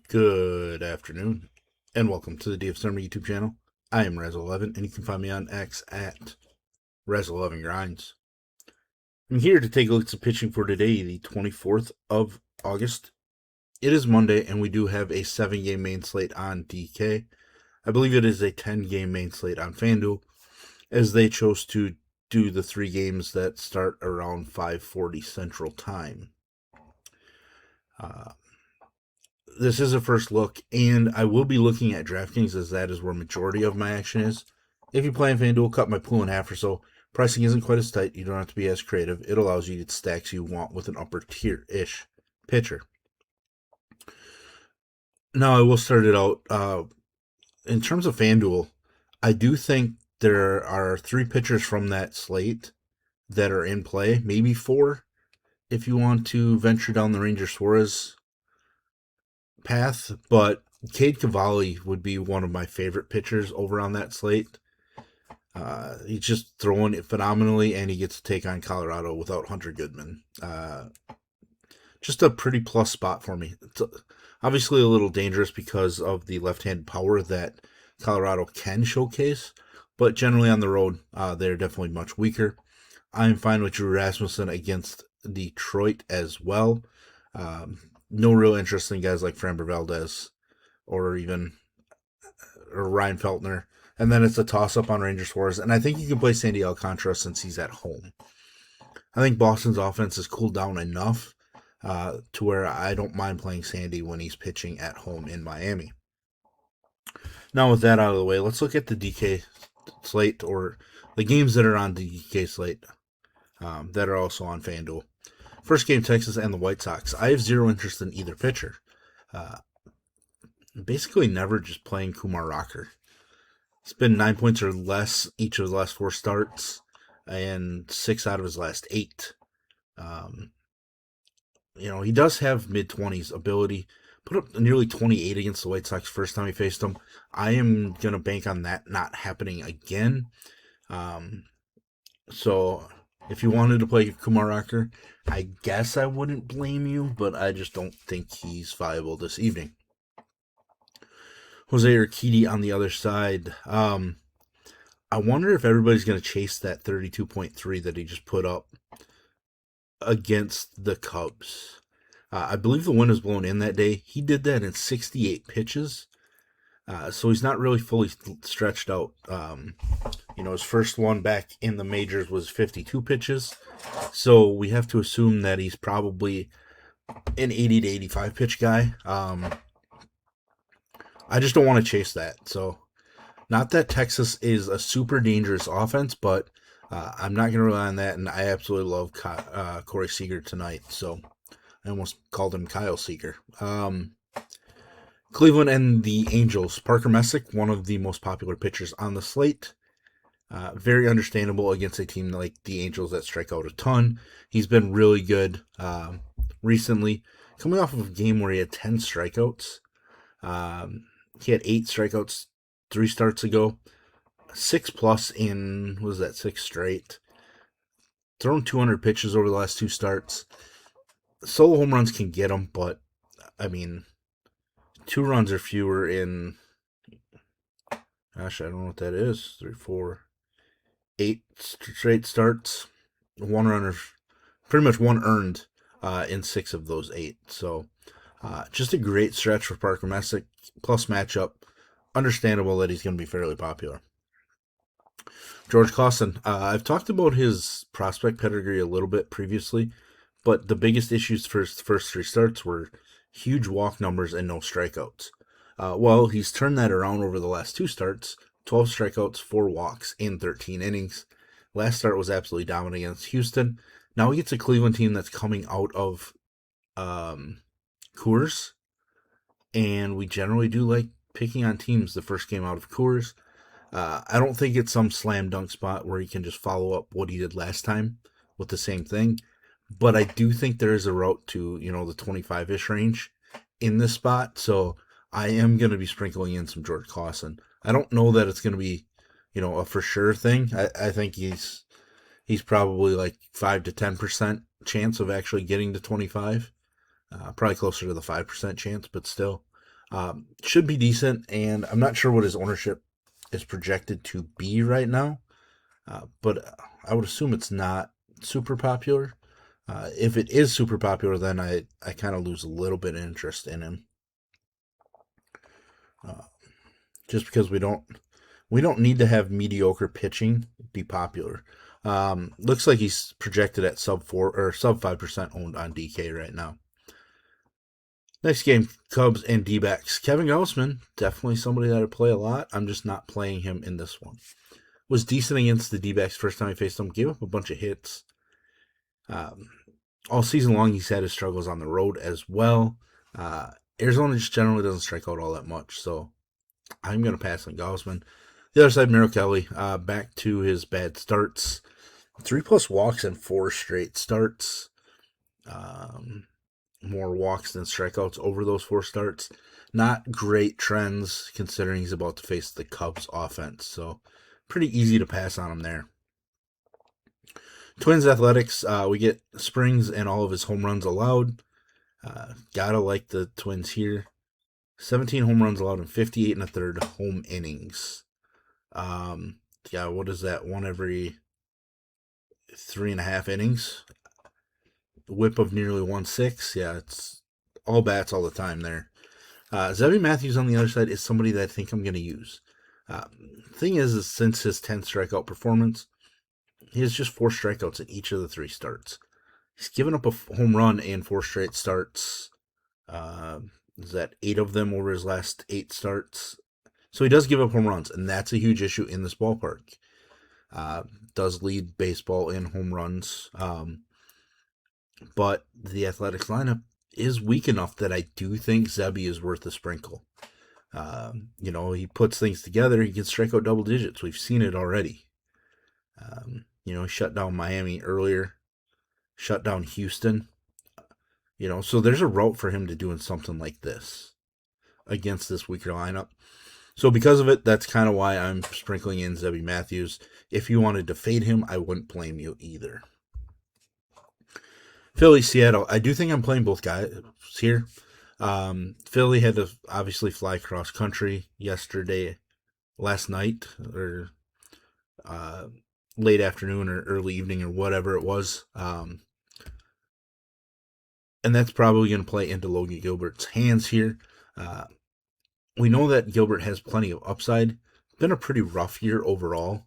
Good afternoon, and welcome to the DFS YouTube channel. I am Razzle11, and you can find me on X at Razzle11Grinds. I'm here to take a look at some pitching for today, the 24th of August. It is Monday, and we do have a 7-game main slate on DK. I believe it is a 10-game main slate on FanDuel, as they chose to do the 3 games that start around 5:40 Central Time. This is a first look, and I will be looking at DraftKings as that is where majority of my action is. If you play in FanDuel, cut my pool in half or so. Pricing isn't quite as tight. You don't have to be as creative. It allows you to get stacks you want with an upper tier-ish pitcher. Now, I will start it out. In terms of FanDuel, I do think there are 3 pitchers from that slate that are in play, maybe 4, if you want to venture down the Ranger Suarez path, but Cade Cavalli would be one of my favorite pitchers over on that slate. He's just throwing it phenomenally, and he gets to take on Colorado without Hunter Goodman. Just a pretty plus spot for me. It's obviously a little dangerous because of the left-hand power that Colorado can showcase, but generally on the road, they're definitely much weaker. I'm fine with Drew Rasmussen against Detroit as well. No real interest in guys like Framber Valdez or even Ryan Feltner. And then it's a toss-up on Ranger Suarez. And I think you can play Sandy Alcantara since he's at home. I think Boston's offense has cooled down enough to where I don't mind playing Sandy when he's pitching at home in Miami. Now with that out of the way, let's look at the DK slate, or the games that are on the DK slate that are also on FanDuel. First game, Texas and the White Sox. I have zero interest in either pitcher. Basically never just playing Kumar Rocker. It's been 9 points or less each of the last 4 starts, and 6 out of his last 8. He does have mid-20s ability. Put up nearly 28 against the White Sox first time he faced them. I am going to bank on that not happening again. So if you wanted to play Kumar Rocker, I guess I wouldn't blame you, but I just don't think he's viable this evening. Jose Urquidy on the other side. I wonder if everybody's going to chase that 32.3 that he just put up against the Cubs. I believe the wind was blown in that day. He did that in 68 pitches. So he's not really fully stretched out. His first one back in the majors was 52 pitches. So we have to assume that he's probably an 80 to 85 pitch guy. I just don't want to chase that. So not that Texas is a super dangerous offense, but I'm not going to rely on that. And I absolutely love Corey Seager tonight. So I almost called him Kyle Seager. Cleveland and the Angels. Parker Messick, one of the most popular pitchers on the slate. Very understandable against a team like the Angels that strike out a ton. He's been really good recently. Coming off of a game where he had 10 strikeouts. He had 8 strikeouts 3 starts ago. 6+ in, 6 straight. Thrown 200 pitches over the last 2 starts. Solo home runs can get him, but, 2 runs or fewer in, gosh, I don't know what that is. 3, 4, 8 straight starts. 1 runner, pretty much 1 earned in 6 of those 8. So, just a great stretch for Parker Messick, plus matchup. Understandable that he's going to be fairly popular. George Clausen. I've talked about his prospect pedigree a little bit previously, but the biggest issues for his first 3 starts were huge walk numbers and no strikeouts. Well, he's turned that around over the last 2 starts. 12 strikeouts, 4 walks in 13 innings. Last start was absolutely dominant against Houston. Now he gets a Cleveland team that's coming out of Coors, and we generally do like picking on teams the first game out of Coors. I don't think it's some slam dunk spot where he can just follow up what he did last time with the same thing, but I do think there is a route to, the 25-ish range in this spot, so I am going to be sprinkling in some George Clausen. I don't know that it's going to be, a for sure thing. I think he's probably like 5 to 10% chance of actually getting to 25. Probably closer to the 5% chance, but still. Should be decent, and I'm not sure what his ownership is projected to be right now, but I would assume it's not super popular. If it is super popular, then I kind of lose a little bit of interest in him, uh, just because we don't need to have mediocre pitching be popular. Looks like he's projected at sub 4 or sub 5% owned on DK right now. Next game, Cubs and D-backs. Kevin Gausman, definitely somebody that I play a lot. I'm just not playing him in this one. Was decent against the D-backs first time he faced them. Gave up a bunch of hits. All season long, he's had his struggles on the road as well. Arizona just generally doesn't strike out all that much, so I'm going to pass on Gausman. The other side, Merrill Kelly, back to his bad starts. 3+ walks and 4 straight starts. More walks than strikeouts over those 4 starts. Not great trends considering he's about to face the Cubs offense, so pretty easy to pass on him there. Twins Athletics, we get Springs and all of his home runs allowed. Gotta like the Twins here. 17 home runs allowed in 58 1/3 home innings. What is that? One every 3.5 innings. Whip of nearly 1.6. Yeah, it's all bats all the time there. Zebby Matthews on the other side is somebody that I think I'm going to use. Thing is since his 10 strikeout performance, he has just 4 strikeouts in each of the 3 starts. He's given up a home run in 4 straight starts. Is that 8 of them over his last 8 starts? So he does give up home runs, and that's a huge issue in this ballpark. Does lead baseball in home runs. But the Athletics lineup is weak enough that I do think Zebby is worth a sprinkle. He puts things together. He can strike out double digits. We've seen it already. He shut down Miami earlier, shut down Houston. So there's a route for him to doing something like this against this weaker lineup. So because of it, that's kind of why I'm sprinkling in Zebby Matthews. If you wanted to fade him, I wouldn't blame you either. Philly, Seattle. I do think I'm playing both guys here. Philly had to obviously fly cross country last night, or late afternoon or early evening or whatever it was. And that's probably going to play into Logan Gilbert's hands here. We know that Gilbert has plenty of upside. Been a pretty rough year overall.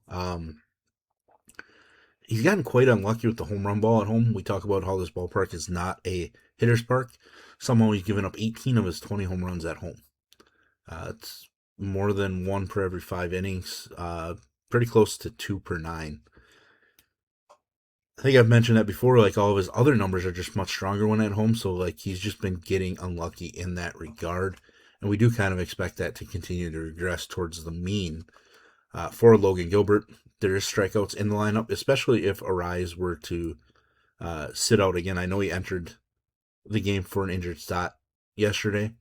He's gotten quite unlucky with the home run ball at home. We talk about how this ballpark is not a hitter's park. Somehow he's given up 18 of his 20 home runs at home. It's more than 1 per every 5 innings. Pretty close to 2 per 9. I think I've mentioned that before. Like, all of his other numbers are just much stronger when at home. So, like, he's just been getting unlucky in that regard. And we do kind of expect that to continue to regress towards the mean. For Logan Gilbert, there is strikeouts in the lineup, especially if Arise were to sit out again. I know he entered the game for an injured Stott yesterday,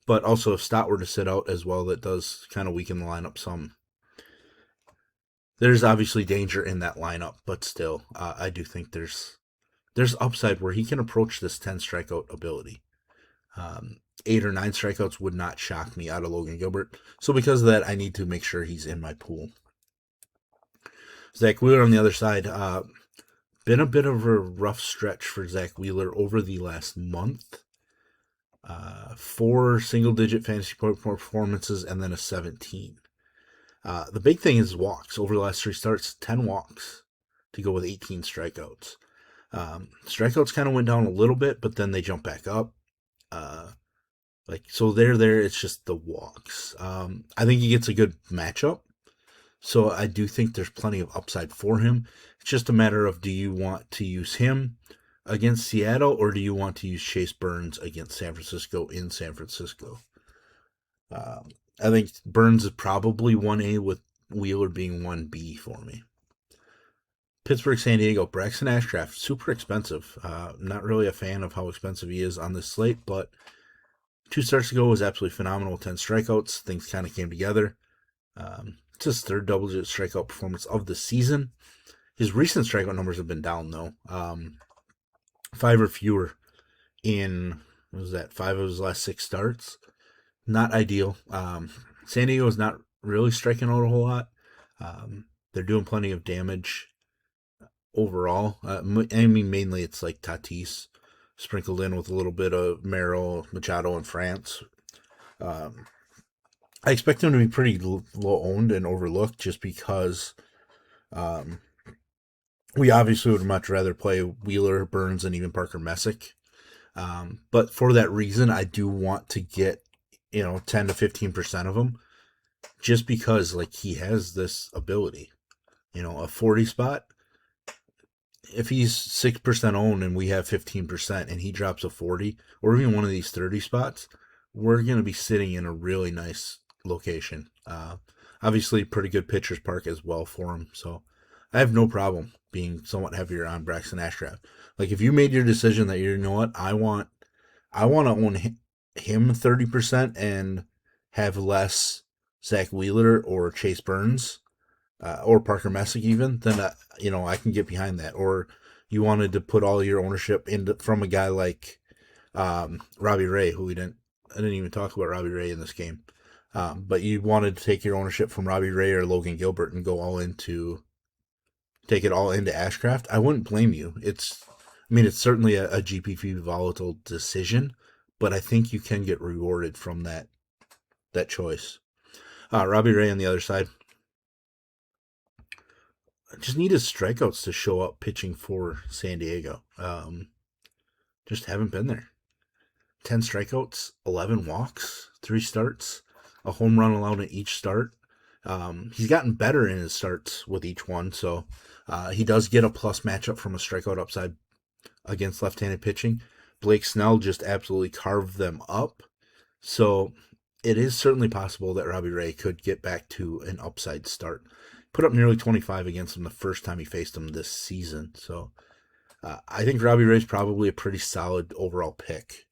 but also if Stott were to sit out as well, that does kind of weaken the lineup some. There's obviously danger in that lineup, but still, I do think there's upside where he can approach this 10 strikeout ability. 8 or 9 strikeouts would not shock me out of Logan Gilbert. So because of that, I need to make sure he's in my pool. Zach Wheeler on the other side. Been a bit of a rough stretch for Zach Wheeler over the last month. 4 single-digit fantasy point performances and then a 17. The big thing is walks. Over the last 3 starts, 10 walks to go with 18 strikeouts. Strikeouts kind of went down a little bit, but then they jump back up. So there, it's just the walks. I think he gets a good matchup. So I do think there's plenty of upside for him. It's just a matter of, do you want to use him against Seattle or do you want to use Chase Burns against San Francisco in San Francisco? I think Burns is probably 1A with Wheeler being 1B for me. Pittsburgh, San Diego, Braxton Ashcraft, super expensive. Not really a fan of how expensive he is on this slate, but 2 starts ago was absolutely phenomenal. 10 strikeouts. Things kind of came together. It's his 3rd double-digit strikeout performance of the season. His recent strikeout numbers have been down, though. 5 or fewer in, 5 of his last 6 starts. not ideal. San Diego is not really striking out a whole lot. They're doing plenty of damage overall. I mean, mainly it's like Tatis sprinkled in with a little bit of Merrill, Machado, and France. Um, I expect them to be pretty low owned and overlooked just because um, we obviously would much rather play Wheeler, Burns, and even Parker Messick. But for that reason, I do want to get 10 to 15% of them, just because like he has this ability. A 40 spot. If he's 6% owned and we have 15%, and he drops a 40, or even one of these 30 spots, we're going to be sitting in a really nice location. Obviously, pretty good pitcher's park as well for him. So I have no problem being somewhat heavier on Braxton Ashcraft. Like if you made your decision that what, I want to own him 30% and have less Zach Wheeler or Chase Burns, or Parker Messick even, then I can get behind that. Or you wanted to put all your ownership from a guy like Robbie Ray, who I didn't even talk about Robbie Ray in this game. But you wanted to take your ownership from Robbie Ray or Logan Gilbert and take it all into Ashcraft. I wouldn't blame you. It's certainly a GPP volatile decision, but I think you can get rewarded from that choice. Robbie Ray on the other side. I just need his strikeouts to show up pitching for San Diego. Just haven't been there. 10 strikeouts, 11 walks, 3 starts, a home run allowed in each start. He's gotten better in his starts with each one, so he does get a plus matchup from a strikeout upside against left-handed pitching. Blake Snell just absolutely carved them up, so it is certainly possible that Robbie Ray could get back to an upside start. Put up nearly 25 against him the first time he faced him this season, so I think Robbie Ray's probably a pretty solid overall pick.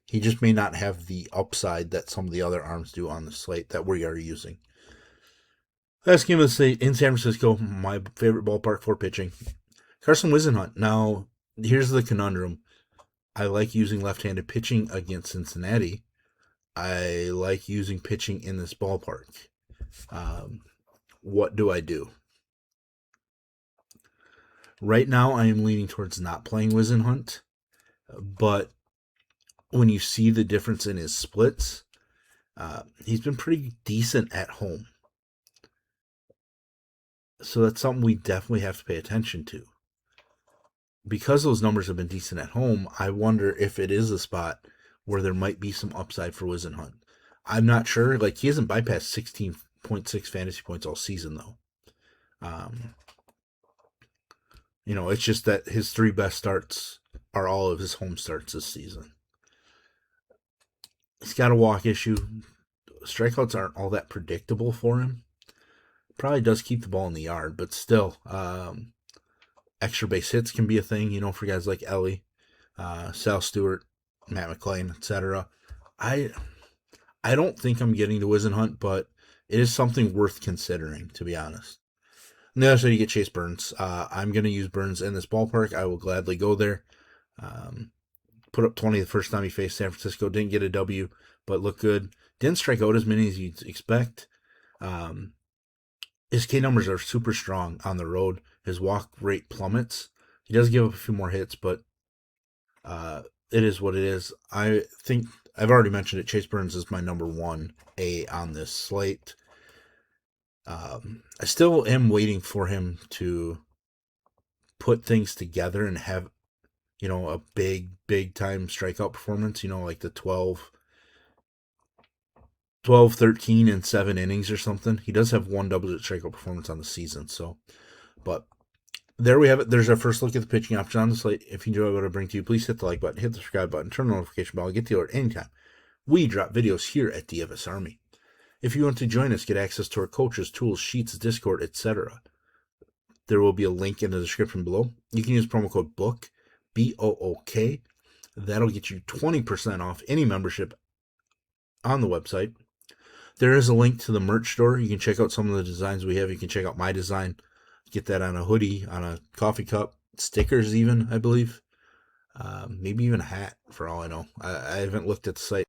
He just may not have the upside that some of the other arms do on the slate that we are using. Last game of the slate in San Francisco, my favorite ballpark for pitching. Carson Whisenhunt. Now, here's the conundrum. I like using left-handed pitching against Cincinnati. I like using pitching in this ballpark. What do I do? Right now, I am leaning towards not playing Whisenhunt, but when you see the difference in his splits, he's been pretty decent at home. So that's something we definitely have to pay attention to. Because those numbers have been decent at home, I wonder if it is a spot where there might be some upside for Whisenhunt. I'm not sure. Like, he hasn't bypassed 16.6 fantasy points all season, though. It's just that his 3 best starts are all of his home starts this season. He's got a walk issue. Strikeouts aren't all that predictable for him. Probably does keep the ball in the yard, but still, extra base hits can be a thing, for guys like Ellie, Sal Stewart, Matt McClain, etc. I don't think I'm getting the Whisenhunt, but it is something worth considering, to be honest. On the other side, you get Chase Burns. I'm going to use Burns in this ballpark. I will gladly go there. Put up 20 the first time he faced San Francisco. Didn't get a W, but looked good. Didn't strike out as many as you'd expect. His K numbers are super strong on the road. His walk rate plummets. He does give up a few more hits, but it is what it is. I think I've already mentioned it. Chase Burns is my number 1A on this slate. I still am waiting for him to put things together and have, a big time strikeout performance, like the 12, 13, and 7 innings or something. He does have 1 double-digit strikeout performance on the season, so, but there we have it. There's our first look at the pitching option on the slate. If you enjoy what I bring to you, please hit the like button, hit the subscribe button, turn the notification bell, get the alert anytime we drop videos here at DFS Army. If you want to join us, get access to our coaches, tools, sheets, Discord, etc., there will be a link in the description below. You can use promo code BOOK, BOOK. That'll get you 20% off any membership on the website. There is a link to the merch store. You can check out some of the designs we have. You can check out my design. Get that on a hoodie, on a coffee cup, stickers even, I believe. Maybe even a hat, for all I know. I haven't looked at the site.